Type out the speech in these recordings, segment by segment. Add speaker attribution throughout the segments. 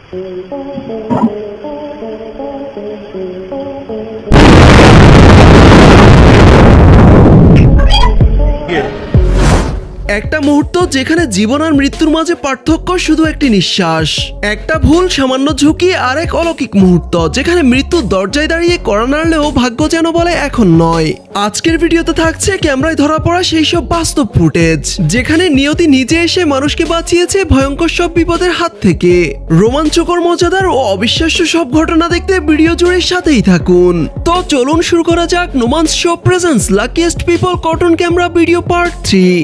Speaker 1: একটা মুহূর্ত যেখানে জীবন আর মৃত্যুর মাঝে পার্থক্য শুধু একটি নিঃশ্বাস, একটা ভুল, সামান্য ঝুঁকি আর এক অলৌকিক মুহূর্ত যেখানে মৃত্যুর দরজায় দাঁড়িয়ে কড়া নাড়লেও ভাগ্য যেন বলে এখন নয়। আজকের ভিডিওতে থাকছে ক্যামেরায় ধরা পড়া সেই সব বাস্তব ফুটেজ যেখানে নিয়তি নিজে এসে মানুষকে বাঁচিয়েছে ভয়ঙ্কর সব বিপদের হাত থেকে। রোমাঞ্চকর, মজাদার ও অবিশ্বাস্য সব ঘটনা দেখতে ভিডিও জুড়ে সাথেই থাকুন। তো চলুন শুরু করা যাক Noman's show presents luckiest people cotton camera video part 3।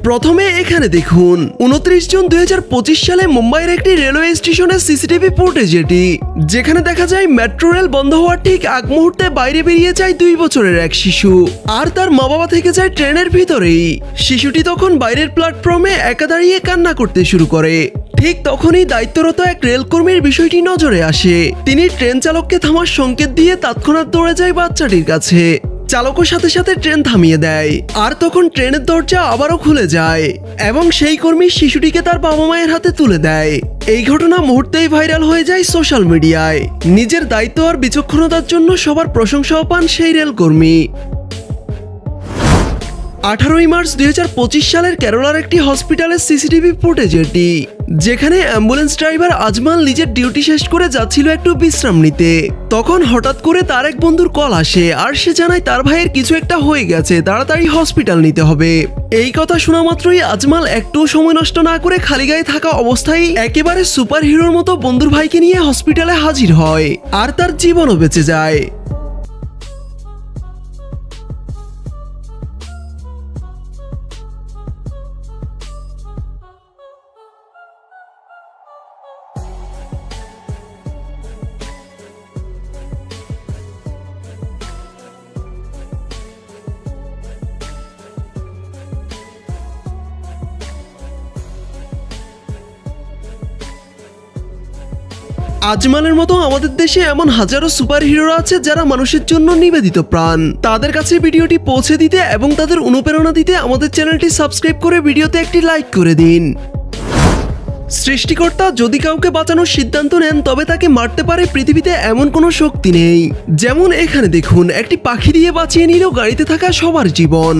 Speaker 1: প্রথমে এখানে দেখুন 29 জুন 2025 সালে মুম্বাইয়ের একটি রেলওয়ে স্টেশনের সিসিটিভি ফুটেজ এটি, যেখানে দেখা যায় মেট্রো রেল বন্ধ হওয়ার ঠিক আগ মুহূর্তে বাইরে বেরিয়ে যায় 2 বছরের এক শিশু, আর তার মা বাবা থেকে যায় ট্রেনের ভিতরেই। শিশুটি তখন বাইরের প্ল্যাটফর্মে একা দাঁড়িয়ে কান্না করতে শুরু করে। ঠিক তখনই দায়িত্বরত এক রেলকর্মীর বিষয়টি নজরে আসে। তিনি ট্রেন চালককে থামার সংকেত দিয়ে তৎক্ষণাৎ দৌড়ে যায় বাচ্চাটির কাছে। চালকও সাথে সাথে ট্রেন থামিয়ে দেয়, আর তখন ট্রেনের দরজা আবারও খুলে যায় এবং সেই কর্মী শিশুটিকে তার বাবা মায়ের হাতে তুলে দেয়। এই ঘটনা মুহূর্তেই ভাইরাল হয়ে যায় সোশ্যাল মিডিয়ায়। নিজের দায়িত্ব আর বিচক্ষণতার জন্য সবার প্রশংসাও পান সেই রেলকর্মী। 18 মার্চ 2025 সালের কেরালার একটি হসপিটালের সিসিটিভি ফুটেজ এটি, যেখানে অ্যাম্বুলেন্স ড্রাইভার আজমাল নিজের ডিউটি শেষ করে যাচ্ছিল একটু বিশ্রাম নিতে। তখন হঠাৎ করে তার এক বন্ধুর কল আসে, আর সে জানায় তার ভাইয়ের কিছু একটা হয়ে গেছে, তাড়াতাড়ি হসপিটাল নিতে হবে। এই কথা শোনা মাত্রই আজমাল একটু সময় নষ্ট না করে খালি গায়ে থাকা অবস্থায় একেবারে সুপার হিরোর মতো বন্ধুর ভাইকে নিয়ে হসপিটালে হাজির হয়, আর তার জীবনও বেঁচে যায়। আজমালের মতো আমাদের দেশে এমন হাজারো সুপার হিরোরা আছে যারা মানুষের জন্য নিবেদিত প্রাণ। তাদের কাছে ভিডিওটি পৌঁছে দিতে এবং তাদের অনুপ্রেরণা দিতে আমাদের চ্যানেলটি সাবস্ক্রাইব করে ভিডিওতে একটি লাইক করে দিন। সৃষ্টিকর্তা যদি কাউকে বাঁচানোর সিদ্ধান্ত নেন তবে তাকে মারতে পারে পৃথিবীতে এমন কোনো শক্তি নেই। যেমন এখানে দেখুন, একটি পাখি দিয়ে বাঁচিয়ে নিল গাড়িতে থাকা সবার জীবন।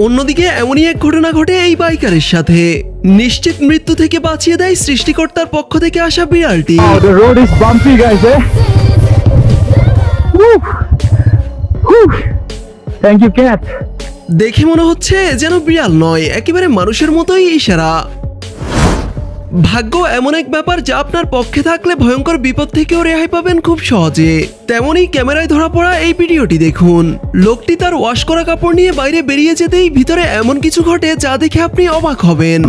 Speaker 1: অন্যদিকে এমনই এক ঘটনা ঘটে এই বাইকারের সাথে। নিশ্চিত মৃত্যু থেকে বাঁচিয়ে দেয় সৃষ্টিকর্তার পক্ষ থেকে আসা বিড়ালটি। দেখে মনে হচ্ছে যেন বিড়াল নয়, একেবারে মানুষের মতোই ইশারা। ভাগ্য এমন এক ব্যাপার যা আপনার পক্ষে থাকলে ভয়ঙ্কর বিপদ থেকেও রেহাই পাবেন খুব সহজে। তেমনই ক্যামেরায় ধরা পড়া এই ভিডিওটি দেখুন। লোকটি তার ওয়াশ করা কাপড় নিয়ে বাইরে বেরিয়ে যেতেই ভিতরে এমন কিছু ঘটে যা দেখে আপনি অবাক হবেন।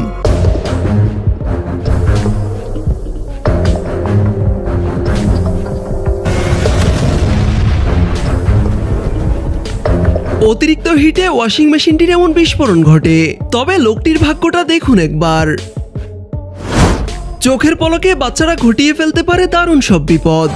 Speaker 1: অতিরিক্ত হিটে ওয়াশিং মেশিনটির এমন বিস্ফোরণ ঘটে। তবে লোকটির ভাগ্যটা দেখুন একবার। চোখের পলকে বাচ্চারা ঘটিয়ে ফেলতে পারে দারুণ সব বিপদ।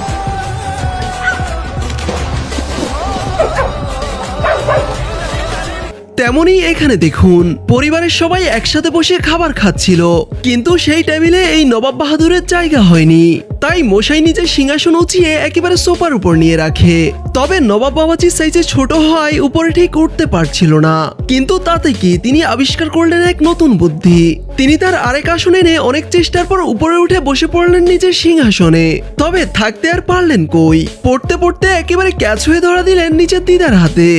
Speaker 1: তেমনই এখানে দেখুন, পরিবারের সবাই একসাথে বসে খাবার খাচ্ছিল, কিন্তু সেই টেবিলে এই নবাব বাহাদুরের জায়গা হয়নি। তাই মশাই নিজের সিংহাসন উঁচিয়ে একেবারে সোফার উপর নিয়ে রাখে। তবে নবাব বাবাজির সাইজে ছোট হওয়ায় উপরে ঠিক উঠতে পারছিল না। কিন্তু তাতে কি, তিনি আবিষ্কার করলেন এক নতুন বুদ্ধি। তিনি তার আরেক আসন এনে অনেক চেষ্টার পর উপরে উঠে বসে পড়লেন নিজের সিংহাসনে। তবে থাকতে আর পারলেন কই, পড়তে পড়তে একেবারে ক্যাচ হয়ে ধরা দিলেন নিজের দিদার হাতে।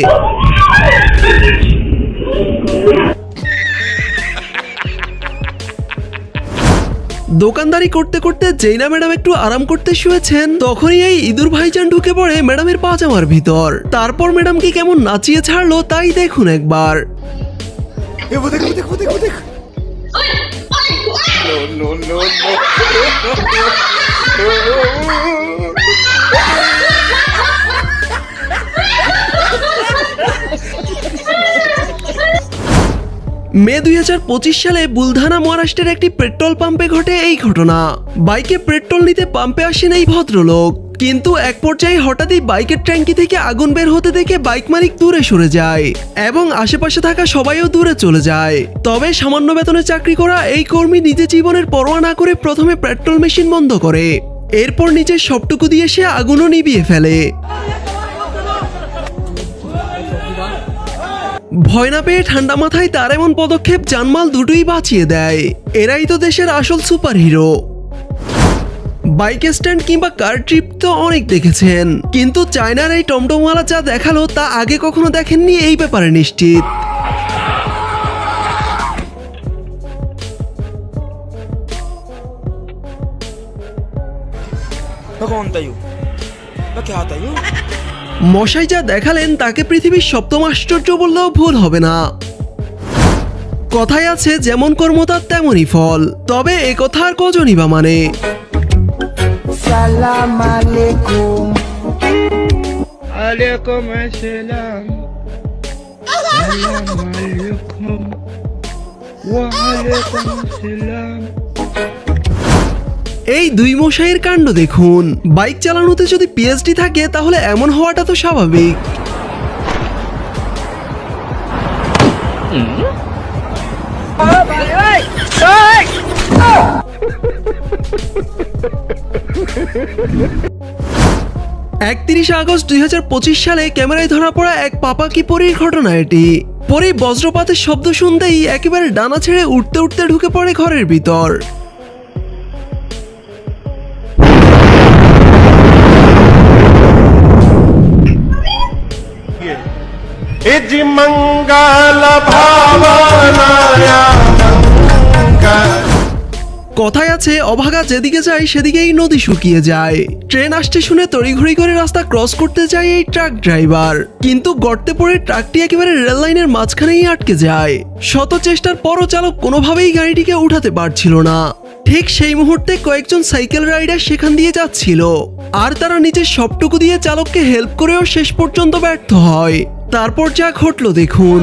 Speaker 1: দোকানদারি করতে করতে জেইনা ম্যাডাম একটু আরাম করতে শুয়েছেন, তখনই এই ইঁদুর ভাইজান ঢুকে পড়ে ম্যাডামের পাজামার ভিতর। তারপর ম্যাডাম কি কেমন নাচিয়ে ছাড়লো তাই দেখুন একবার। মে 2025 সালে বুলধানা মহারাষ্ট্রের একটি পেট্রোল পাম্পে ঘটে এই ঘটনা। বাইকে পেট্রোল নিতে পাম্পে আসেন এই ভদ্রলোক। কিন্তু এক পর্যায়ে হঠাৎই বাইকের ট্যাঙ্কি থেকে আগুন বের হতে দেখে বাইক মালিক দূরে সরে যায় এবং আশেপাশে থাকা সবাইও দূরে চলে যায়। তবে সামান্য বেতনে চাকরি করা এই কর্মী নিজের জীবনের পরোয়া না করে প্রথমে পেট্রোল মেশিন বন্ধ করে, এরপর নিজের সবটুকু দিয়ে সে আগুনও নিভিয়ে ফেলে। ভয় না পেয়ে ঠান্ডা মাথায় তার এমন পদক্ষেপ জানমাল দুটোই বাঁচিয়ে দেয়। এরাই তো দেশের আসল সুপার হিরো। বাইক স্ট্যান্ড কিংবা কার ট্রিপ তো অনেক দেখেছেন, কিন্তু চায়নার এই টমটমওয়ালা যা দেখালো তা আগে কখনো দেখেননি এই ব্যাপারে নিশ্চিত। মশাই যা দেখালেন তাকে পৃথিবীর সপ্তম আশ্চর্য বললেও ভুল হবে না। কথায় আছে যেমন কর্ম তার তেমনই ফল, তবে এ কথা আর কজনই বা মানে।
Speaker 2: সালাম আলাইকুম।
Speaker 3: আলাইকুম আসসালাম। সালাম আলাইকুম। ওয়া আলাইকুম আসসালাম।
Speaker 1: এই দুই মশাইয়ের কাণ্ড দেখুন। বাইক চালানোতে যদি পিএইচডি থাকে তাহলে এমন হওয়াটা তো স্বাভাবিক। একত্রিশে আগস্ট 2025 সালে ক্যামেরায় ধরা পড়া এক পাপাকি পরীর ঘটনা এটি। পরী বজ্রপাতের শব্দ শুনতেই একেবারে ডানা ছেড়ে উঠতে উঠতে ঢুকে পড়ে ঘরের ভিতর। কথায় আছে অভাগা যেদিকে যায় সেদিকেই নদী শুকিয়ে যায়। ট্রেন আসছে শুনে তড়িঘড়ি করে রাস্তা ক্রস করতে যায় এই ট্রাক ড্রাইভার, কিন্তু গর্তে পড়ে ট্রাকটি একেবারে রেল লাইনের মাঝখানেই আটকে যায়। শত চেষ্টার পরও চালক কোনোভাবেই গাড়িটিকে উঠাতে পারছিল না। ঠিক সেই মুহূর্তে কয়েকজন সাইকেল রাইডার সেখান দিয়ে যাচ্ছিল, আর তারা নিজের সবটুকু দিয়ে চালককে হেল্প করেও শেষ পর্যন্ত ব্যর্থ হয়। তারপর যা ঘটলো দেখুন।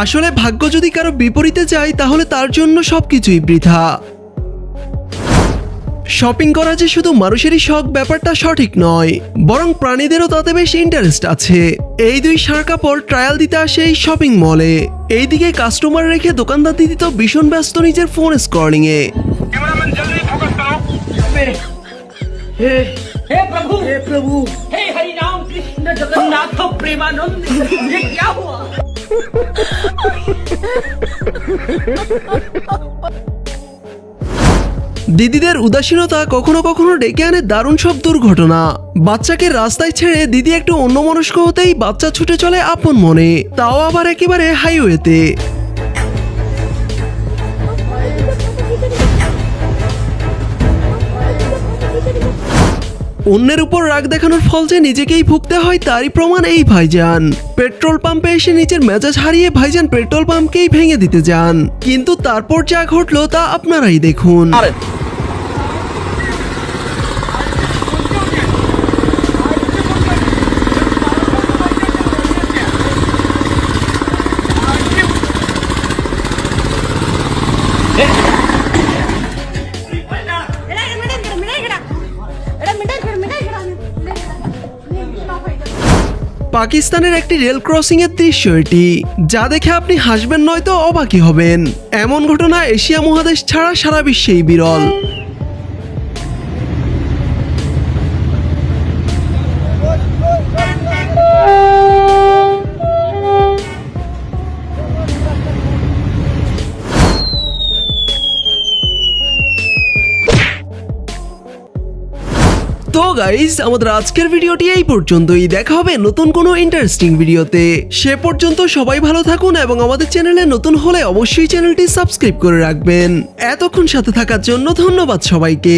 Speaker 1: আসলে ভাগ্য যদি কারো বিপরীতে যায় তাহলে তার জন্য সবকিছুই বৃথা। শপিং করা যে শুধু মানুষেরই শখ ব্যাপারটা সঠিক নয়, বরং প্রাণীদেরও তাতে বেশ ইন্টারেস্ট আছে। এই দুই ষাঁড় কাপড় ট্রায়াল দিতে আসে এই শপিং মলে। এইদিকে কাস্টমার রেখে দোকানদার দিদি তো ভীষণ ব্যস্ত নিজের ফোন স্ক্রলিং এ।
Speaker 4: हे प्रभु हे हरि राम कृष्ण जगन्नाथ प्रेमानंद ये क्या हुआ?
Speaker 1: দিদিদের উদাসীনতা কখনো কখনো ডেকে আনে দারুণ সব দুর্ঘটনা। বাচ্চাকে রাস্তায় ছেড়ে দিদি একটু অন্যমনস্ক হতেই বাচ্চা ছুটে চলে আপন মনে, তাও আবার একেবারে হাইওয়েতে। অন্যের উপর রাগ দেখানোর ফল যে নিজেকেই ভুগতে হয় তারই প্রমাণ এই ভাইজান। পেট্রোল পাম্পে এসে নিজের মেজাজ হারিয়ে ভাইজান পেট্রোল পাম্পকেই ভেঙে দিতে যান, কিন্তু তারপর যা ঘটলো তা আপনারাই দেখুন। পাকিস্তানের একটি রেল ক্রসিং এর দৃশ্য এটি, যা দেখে আপনি হাসবেন নয়তো অবাকই হবেন। এমন ঘটনা এশিয়া মহাদেশ ছাড়া সারা বিশ্বেই বিরল। তো গাইস, আমাদের আজকের ভিডিওটি এই পর্যন্তই। দেখা হবে নতুন কোনো ইন্টারেস্টিং ভিডিওতে। সে পর্যন্ত সবাই ভালো থাকুন এবং আমাদের চ্যানেলে নতুন হলে অবশ্যই চ্যানেলটি সাবস্ক্রাইব করে রাখবেন। এতক্ষণ সাথে থাকার জন্য ধন্যবাদ সবাইকে।